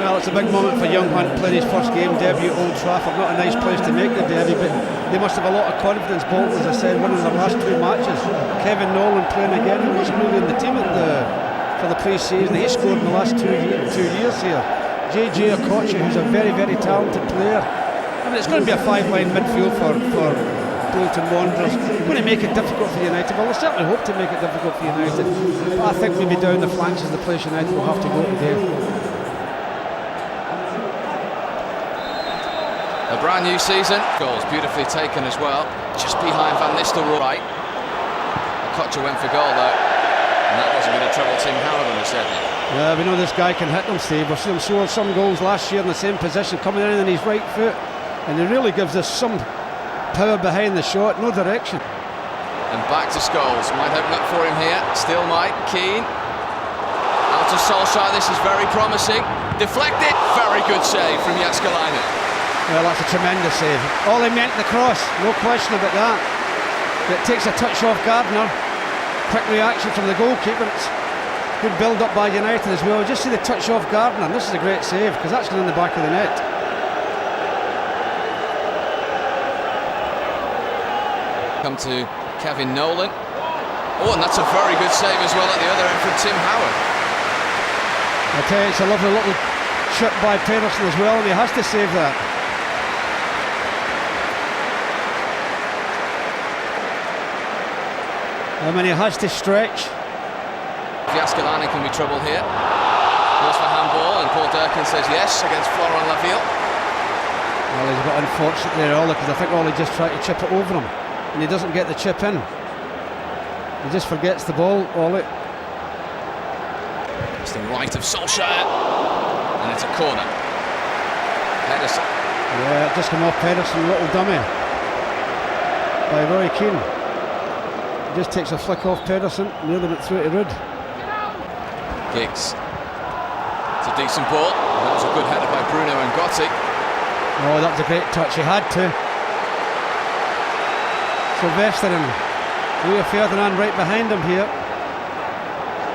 Well, it's a big moment for young Hunt, playing his first game debut at Old Trafford. Not a nice place to make the debut, but they must have a lot of confidence. Bolton, as I said, winning their last 2 matches. Kevin Nolan playing again. He wasn't really in the team for the pre-season. He scored in the last 2 years here. JJ Okocha, who's a very, very talented player. I mean, it's going to be a 5-line midfield for Bolton Wanderers. They're going to make it difficult for United. Well, they certainly hope to make it difficult for United. But I think maybe down the flanks is the place United will have to go today. A brand new season. Goals beautifully taken as well. Just behind Van Nistelrooy. Okocha went for goal though. And that wasn't going to trouble Tim Howard, who said it. Yeah, we know this guy can hit them, Steve. We've seen him score some goals last year in the same position, coming in on his right foot. And he really gives us some power behind the shot, no direction. And back to Scholes. Might open up for him here. Still might. Keane. Out to Solskjaer. This is very promising. Deflected. Very good save from Jääskeläinen. Well, that's a tremendous save. All he meant the cross, no question about that. It takes a touch off Gardner. Quick reaction from the goalkeeper. It's good build up by United as well. Just see the touch off Gardner. This is a great save because that's going in the back of the net. Come to Kevin Nolan. Oh, and that's a very good save as well at the other end from Tim Howard. I tell you, it's a lovely little shot by Pedersen as well, and he has to save that. I mean, he has to stretch. Jääskeläinen can be troubled here. Goes for handball, and Paul Durkin says yes against Florent Laville. Well, he's a bit unfortunate there, Ollie, because I think Ollie just tried to chip it over him, and he doesn't get the chip in. He just forgets the ball, Ollie. It's the right of Solskjaer, and it's a corner. Pedersen. Yeah, just come off Pedersen, little dummy by Roy Keane. He just takes a flick off Pedersen, nearly went through to Rudd. Giggs. It's a decent ball. That was a good header by Bruno and Gotti. Oh, that was a great touch, he had to. Sylvester and Rio Ferdinand right behind him here.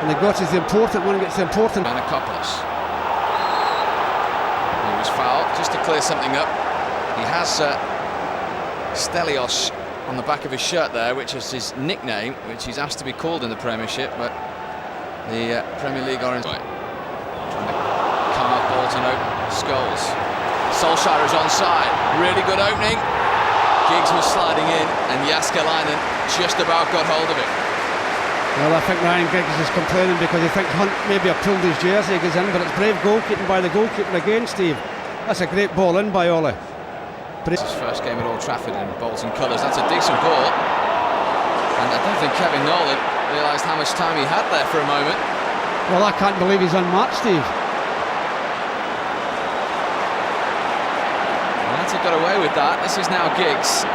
And the Gotti's the important one, gets the important. Anacopoulos. He was fouled, just to clear something up. He has Stelios on the back of his shirt there, which is his nickname, which he's asked to be called in the Premiership, but the Premier League are trying to come up Bolton open. Scholes. Solskjaer is onside. Really good opening. Giggs was sliding in, and Jääskeläinen just about got hold of it. Well, I think Ryan Giggs is complaining because he thinks Hunt maybe have pulled his jersey, he goes in, but it's brave goalkeeping by the goalkeeper again, Steve. That's a great ball in by Ollie. It's his first game at Old Trafford in Bolton colours. That's a decent ball. And I don't think Kevin Nolan realised how much time he had there for a moment. Well, I can't believe he's unmatched, Steve. United got away with that. This is now Giggs.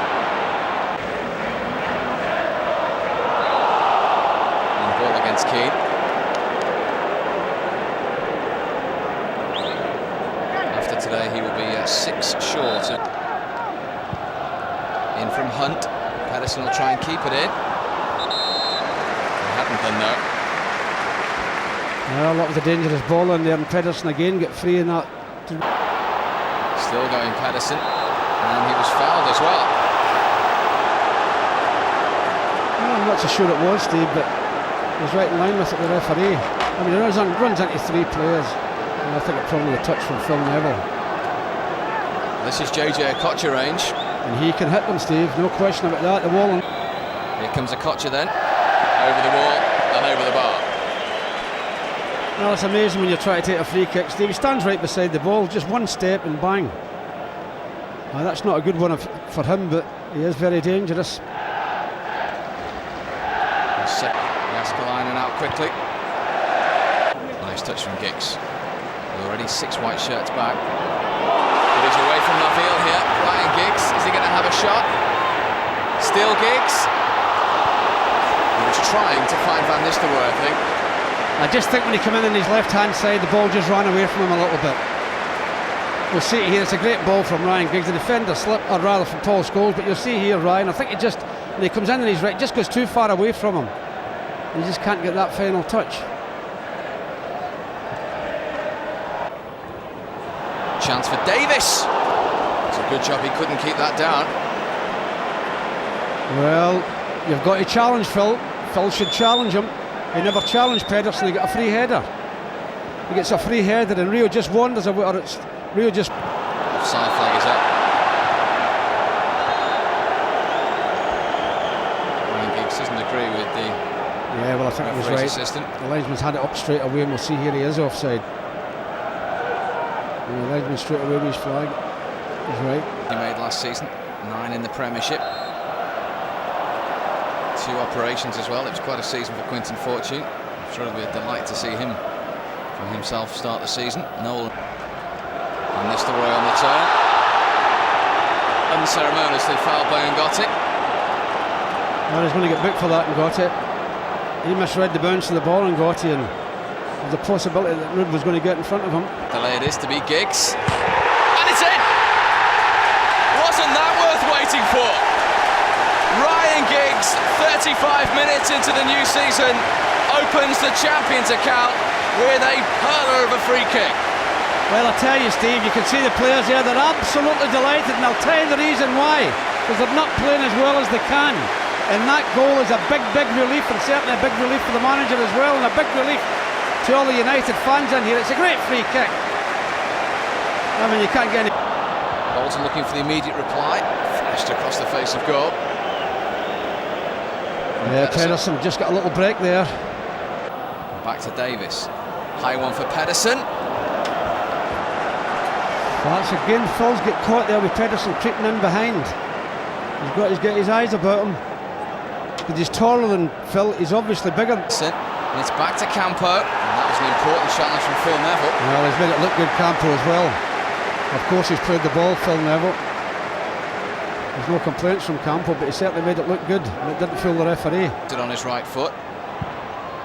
And ball against Keane. After today, he will be 6 short. In from Hunt. Pedersen will try and keep it in. He hadn't done that. Well, that was a dangerous ball in there, and Pedersen again get free in that. Still going Pedersen, and he was fouled as well. Well, I'm not so sure it was, Steve, but he was right in line with it, the referee. I mean, it runs into 3 players, and I think it's probably a touch from Phil Neville. This is JJ Okocha range. And he can hit them, Steve, no question about that. The wall. Here comes Okocha then, over the wall and over the bar. Well, it's amazing when you try to take a free kick, Steve. He stands right beside the ball, just one step and bang. Well, that's not a good one for him, but he is very dangerous. Jääskeläinen out quickly. Nice touch from Giggs. Already 6 white shirts back. But he's away from Laville here. Ryan Giggs, is he going to have a shot? Still Giggs. He was trying to find Van Nistelrooy, I think. I just think when he came in on his left-hand side, the ball just ran away from him a little bit. We'll see it here, it's a great ball from Ryan Giggs. The defender slipped, or rather from Paul Scholes, but you'll see here, Ryan, I think he just, when he comes in on his right, just goes too far away from him. He just can't get that final touch. chance for Davis. It's a good job he couldn't keep that down. Well, you've got to challenge Phil. Phil should challenge him. He never challenged Pedersen. He got a free header. He gets a free header and Rio just wanders about. Rio just... Offside flag is up. Giggs doesn't agree with the... Yeah, well, I think it was right. Assistant. The linesman's had it up straight away, and we'll see here he is offside. And the linesman straight away with his flag. He's right. He made last season, 9 in the Premiership. 2 operations as well. It was quite a season for Quinton Fortune. I'm sure it'll be a delight to see him for himself start the season. Nolan and Nistelrooy on the turn. Unceremoniously fouled by Ngotti. Well, he's going to get booked for that, Ngotti. He misread the bounce of the ball, Ngotti, and there's a possibility that Rudd was going to get in front of him. Delay it is to be Giggs. And it's in! Wasn't that worth waiting for? Ryan Giggs, 35 minutes into the new season, opens the Champions account with a perler of a free kick. Well, I tell you, Steve, you can see the players here, they're absolutely delighted, and I'll tell you the reason why. Because they're not playing as well as they can. And that goal is a big, big relief, and certainly a big relief for the manager as well, and a big relief to all the United fans in here. It's a great free kick. I mean, you can't get any... Bolton looking for the immediate reply. Flashed across the face of goal. Yeah, Pedersen just got a little break there. Back to Davis. High one for Pedersen. That's again, Phil's get caught there with Pedersen creeping in behind. He's got his eyes about him. Because he's taller than Phil, he's obviously bigger. And it's back to Campo. And that was an important challenge from Phil Neville. Well, he's made it look good, Campo, as well. Of course, he's played the ball, Phil Neville. There's no complaints from Campo, but he certainly made it look good. And it didn't fool the referee. Did on his right foot.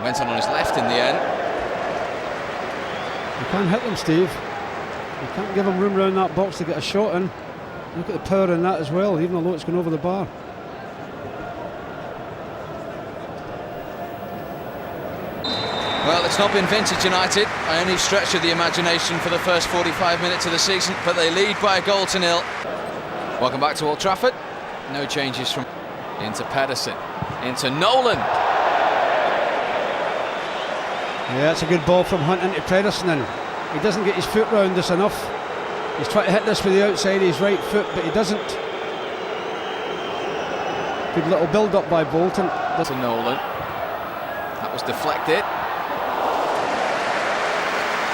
Went on his left in the end. You can't hit them, Steve. You can't give him room around that box to get a shot in. Look at the power in that as well, even though it's going over the bar. Well, it's not been vintage United by any stretch of the imagination for the first 45 minutes of the season, but they lead by a goal to nil. Welcome back to Old Trafford. No changes from... Into Pedersen, into Nolan. Yeah, it's a good ball from Hunt into Pedersen, and he doesn't get his foot round this enough. He's trying to hit this with the outside of his right foot, but he doesn't. Good little build-up by Bolton. To Nolan. That was deflected.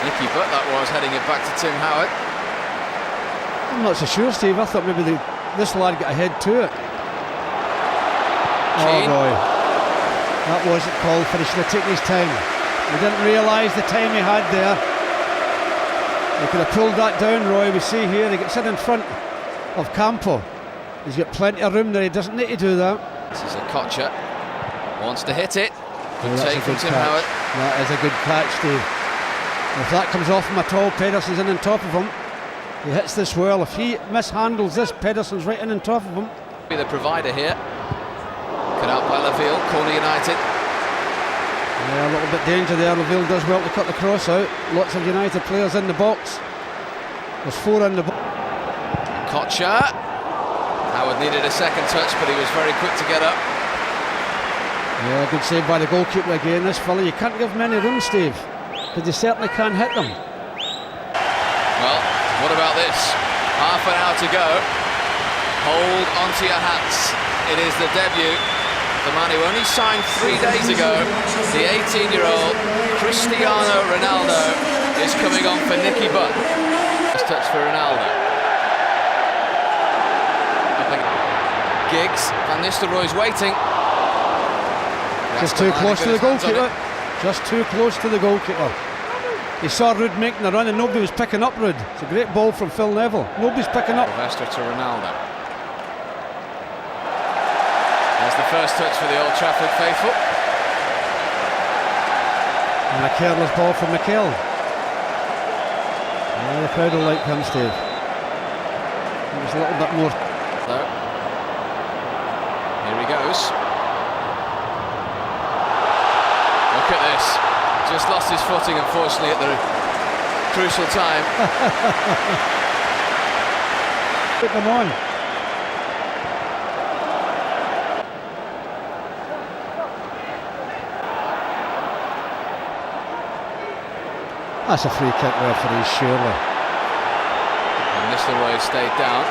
Nicky Butt that was, heading it back to Tim Howard. I'm not so sure, Steve. I thought maybe this lad got ahead to it. Keane. Oh boy. That wasn't called for. He should have taken his time. He didn't realise the time he had there. He could have pulled that down, Roy. We see here he gets in front of Campo. He's got plenty of room there. He doesn't need to do that. This is a Kocher. Wants to hit it. Good Oh, take from Tim Howard. That is a good catch, Steve. If that comes off him at all, Pedersen's in on top of him. He hits this well. If he mishandles this, Pedersen's right in on top of him. Be the provider here. Cut out by Laville, corner United. Yeah, a little bit danger there. Laville does well to cut the cross out. Lots of United players in the box. There's 4 in the box. Kocher. Howard needed a second touch, but he was very quick to get up. Yeah, good save by the goalkeeper again. This fella, you can't give him any room, Steve, because you certainly can't hit them. Well, what about this? Half an hour to go. Hold onto your hats. It is the debut. The man who only signed 3 days ago, the 18-year-old Cristiano Ronaldo, is coming on for Nicky Butt. First touch for Ronaldo. Giggs, Van Nistelrooy's waiting. Just too close to the goalkeeper. Just too close to the goalkeeper. He saw Rudd making a run and nobody was picking up Rudd. It's a great ball from Phil Neville. Nobody's picking up. Silvestre to Ronaldo. There's the first touch for the Old Trafford faithful. And a careless ball from McHale. Yeah, the crowd will like him, Steve. It was a little bit more. No. Here he goes. Look at this. Just lost his footing, unfortunately, at the crucial time. Put them on. That's a free kick, referee, surely. And Mr. Roy stayed down.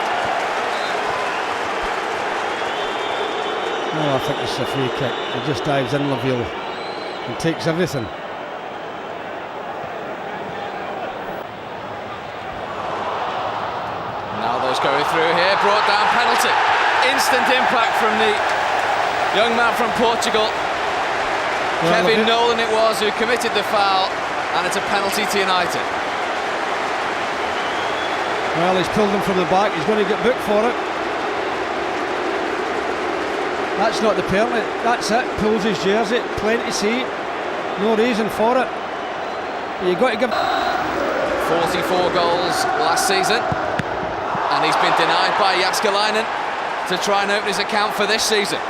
No, I think it's a free kick. He just dives in Laville and takes everything. Ronaldo's going through here, brought down, penalty. Instant impact from the young man from Portugal. Well, Kevin Nolan it was who committed the foul, and it's a penalty to United. Well, he's pulled him from the back. He's going to get booked for it. That's not the penalty. That's it. Pulls his jersey. Plenty to see. No reason for it. You've got to give... 44 goals last season, and he's been denied by Jääskeläinen to try and open his account for this season.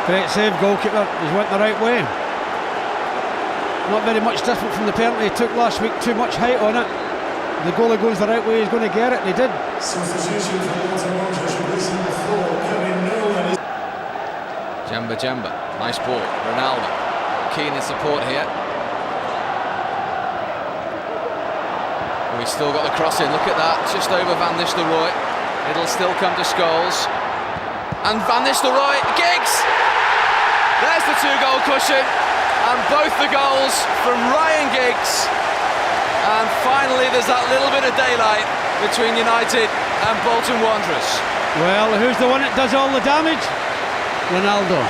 Great save, goalkeeper. He's went the right way. Not very much different from the penalty he took last week. Too much height on it. The goalie goes the right way, he's going to get it, and he did. Jemba, nice ball. Ronaldo, keen in support here. We've still got the cross in, look at that, just over Van Nistelrooy. It'll still come to Scholes. And Van Nistelrooy, Giggs! There's the 2-goal cushion, and both the goals from Ryan Giggs. And finally there's that little bit of daylight between United and Bolton Wanderers. Well, who's the one that does all the damage? Ronaldo.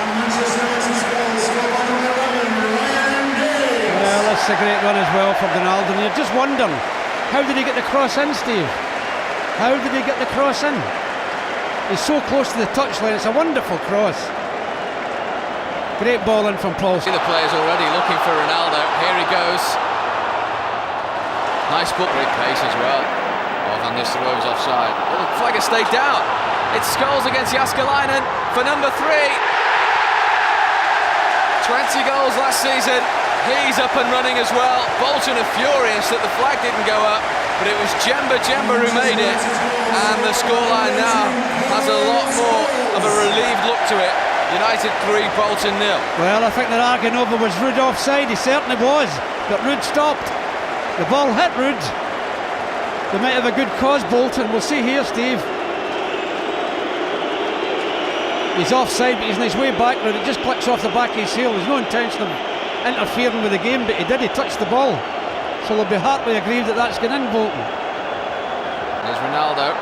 Well, that's a great run as well for Ronaldo. And you're just wondering, how did he get the cross in, Steve? How did he get the cross in? He's so close to the touchline, it's a wonderful cross. Great ball in from Paul. See the players already looking for Ronaldo. Here he goes. Nice ball, great pace as well. Oh, Van Nistelrooy was offside. Oh, the flag has stayed down. It's Scholes against Jääskeläinen for number 3. 20 goals last season. He's up and running as well. Bolton are furious that the flag didn't go up, but it was Jemba who made it. And the scoreline now has a lot more of a relieved look to it. United 3, Bolton 0. Well, I think they're arguing over was Ruud offside. He certainly was, but Ruud stopped. The ball hit Ruud. They might have a good cause, Bolton. We'll see here, Steve. He's offside, but he's on his way back now. It just clicks off the back of his heel. There's no intention of interfering with the game, but he did. He touched the ball. So they'll be heartily aggrieved that that's gone in, Bolton. There's Ronaldo.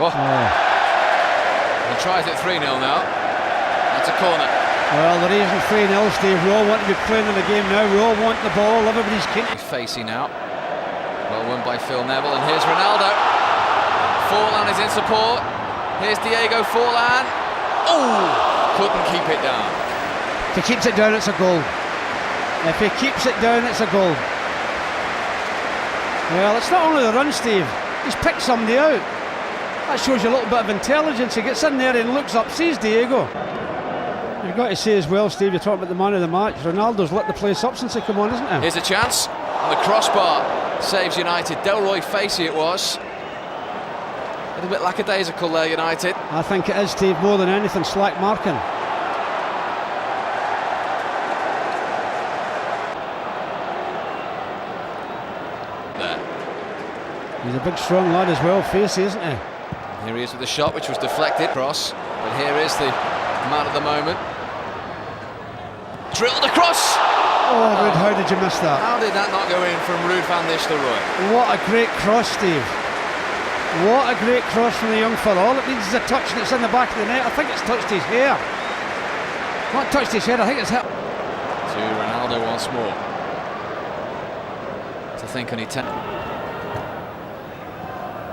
Oh. He tries it 3-0 now. That's a corner. Well, the reason 3-0, Steve, we all want to be playing in the game now. We all want the ball. Everybody's keen. Facing out. Well won by Phil Neville, and here's Ronaldo. Forlan is in support. Here's Diego Forlan. Oh! Couldn't keep it down. If he keeps it down, it's a goal. If he keeps it down, it's a goal. Well, it's not only the run, Steve. He's picked somebody out. That shows you a little bit of intelligence. He gets in there and looks up, sees Diego. You've got to say as well, Steve, you're talking about the man of the match. Ronaldo's lit the place up since he came on, isn't he? Here's a chance. And the crossbar saves United. Delroy Facey it was. A little bit lackadaisical there, United. I think it is, Steve, more than anything, slack marking. There. He's a big, strong lad as well, Facey, isn't he? Here he is with the shot, which was deflected. Cross. But here is the man of the moment. Drilled across! Oh, Ruud, how did you miss that? How did that not go in from Ruud van Nistelrooy? What a great cross, Steve. What a great cross from the young fella. All it needs is a touch and it's in the back of the net. I think it's touched his hair. Not touched his head, I think it's hit. To Ronaldo once more. To think on 10.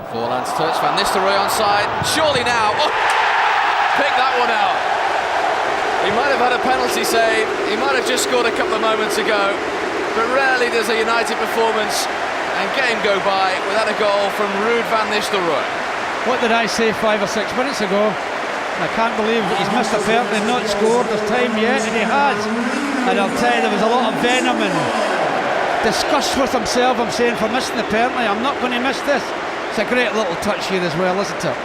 Forlan's touch, Van Nistelrooy onside. Surely now. Oh, pick that one out. He might have had a penalty save. He might have just scored a couple of moments ago. But rarely does a United performance and game go by without a goal from Ruud van Nistelrooy. What did I say 5 or 6 minutes ago? I can't believe he's missed a penalty and not scored. There's time yet, and he has. And I'll tell you, there was a lot of venom and disgust with himself, I'm saying, for missing the penalty. I'm not going to miss this. It's a great little touch here as well, isn't it?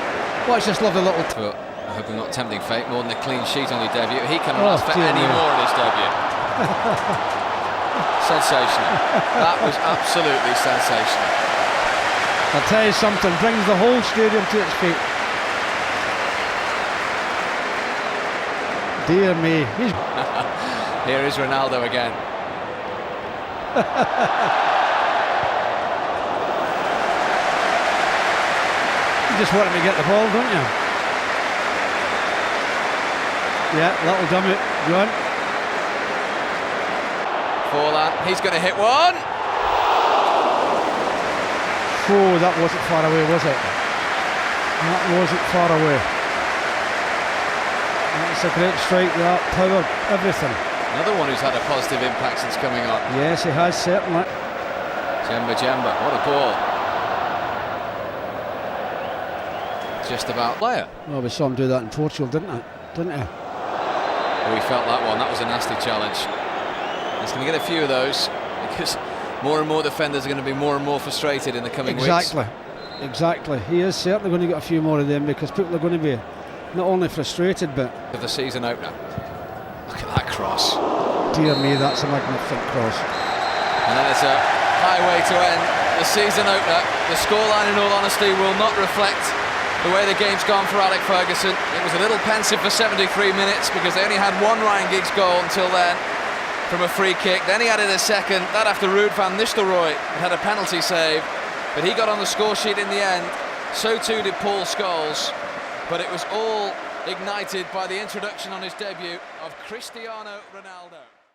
Watch this lovely little But I hope I'm not tempting fate. More than a clean sheet on your debut. He cannot ask for any more in his debut. Sensational. That was absolutely sensational. I'll tell you something, brings the whole stadium to its feet. Dear me. Here is Ronaldo again. You just want him to get the ball, don't you? Yeah, little dummy. Go on. Forlan, he's going to hit one. Oh, that wasn't far away, was it? That wasn't far away. That's a great strike, that power, everything. Another one who's had a positive impact since coming on. Yes, he has, certainly. Jemba, what a ball. Just about player. Well, we saw him do that in Portugal, didn't he? We felt that one. That was a nasty challenge. He's going to get a few of those because more and more defenders are going to be more and more frustrated in the coming weeks. Exactly. He is certainly going to get a few more of them because people are going to be not only frustrated but... Of the season opener. Look at that cross. Dear me, that's a magnificent cross. And then it's a highway to end the season opener. The scoreline, in all honesty, will not reflect the way the game's gone for Alec Ferguson. It was a little pensive for 73 minutes because they only had one Ryan Giggs goal until then from a free kick. Then he added a second, that after Ruud van Nistelrooy had a penalty save, but he got on the score sheet in the end. So too did Paul Scholes, but it was all ignited by the introduction on his debut of Cristiano Ronaldo.